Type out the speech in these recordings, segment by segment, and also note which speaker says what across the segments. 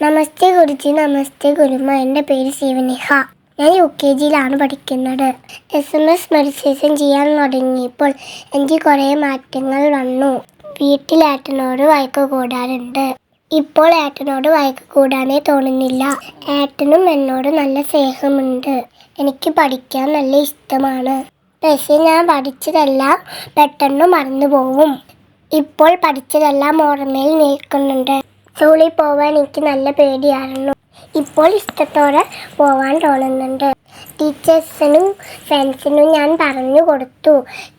Speaker 1: നമസ്തേ ഗുരുജി, നമസ്തേ ഗുരുമ. എൻ്റെ പേര് ശിവനിഹ. ഞാൻ UKGയിലാണ് പഠിക്കുന്നത്. SMS മെഡിറ്റേഷൻ ചെയ്യാൻ തുടങ്ങിയപ്പോൾ എനിക്ക് കുറേ മാറ്റങ്ങൾ വന്നു. വീട്ടിൽ ഏട്ടനോട് വഴക്ക് കൂടാറുണ്ട്. ഇപ്പോൾ ഏട്ടനോട് വഴക്ക് കൂടാനേ തോന്നുന്നില്ല. ഏട്ടനും എന്നോട് നല്ല സ്നേഹമുണ്ട്. എനിക്ക് പഠിക്കാൻ നല്ല ഇഷ്ടമാണ്. പക്ഷേ ഞാൻ പഠിച്ചതെല്ലാം പെട്ടെന്ന് മറന്നു പോവും. ഇപ്പോൾ പഠിച്ചതെല്ലാം ഓർമ്മയിൽ നിൽക്കുന്നുണ്ട്. സ്കൂളിൽ പോവാൻ എനിക്ക് നല്ല പേടിയായിരുന്നു. ഇപ്പോൾ ഇഷ്ടത്തോടെ പോവാൻ തോന്നുന്നുണ്ട്. ടീച്ചേഴ്സിനും ഫ്രണ്ട്സിനും ഞാൻ പറഞ്ഞു കൊടുത്തു,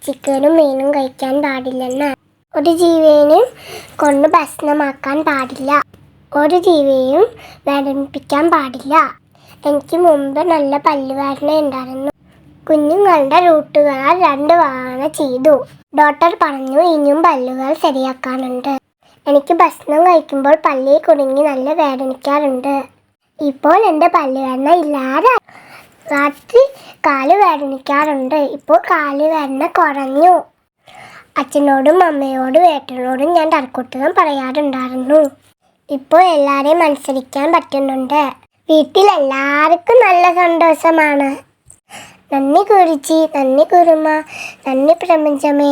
Speaker 1: ചിക്കനും മീനും കഴിക്കാൻ പാടില്ലെന്ന്. ഒരു ജീവനെയും കൊണ്ട് ഭക്ഷണമാക്കാൻ പാടില്ല. ഒരു ജീവയെയും വേദനിപ്പിക്കാൻ പാടില്ല. എനിക്ക് മുമ്പ് നല്ല പല്ലുവേദന ഉണ്ടായിരുന്നു. കുഞ്ഞുങ്ങളുടെ റൂട്ടുകളാൽ 2 തവണ ചെയ്തു. ഡോക്ടർ പറഞ്ഞു ഇനിയും പല്ലുകൾ ശരിയാക്കാനുണ്ട്. എനിക്ക് ഭക്ഷണം കഴിക്കുമ്പോൾ പല്ലിൽ കുടുങ്ങി നല്ല വേദനിക്കാറുണ്ട്. ഇപ്പോൾ എൻ്റെ പല്ലുവേദന ഇല്ലാതെ. രാത്രി കാല് വേദനിക്കാറുണ്ട്. ഇപ്പോൾ കാല് വേദന കുറഞ്ഞു. അച്ഛനോടും അമ്മയോടും ഏട്ടനോടും ഞാൻ തർക്കുത്തരം പറയാറുണ്ടായിരുന്നു. ഇപ്പോൾ എല്ലാവരെയും അനുസരിക്കാൻ പറ്റുന്നുണ്ട്. വീട്ടിലെല്ലാവർക്കും നല്ല സന്തോഷമാണ്. നന്ദി ഗുരുജി, നന്ദി ഗുരുമ, നന്ദി പ്രപഞ്ചമേ.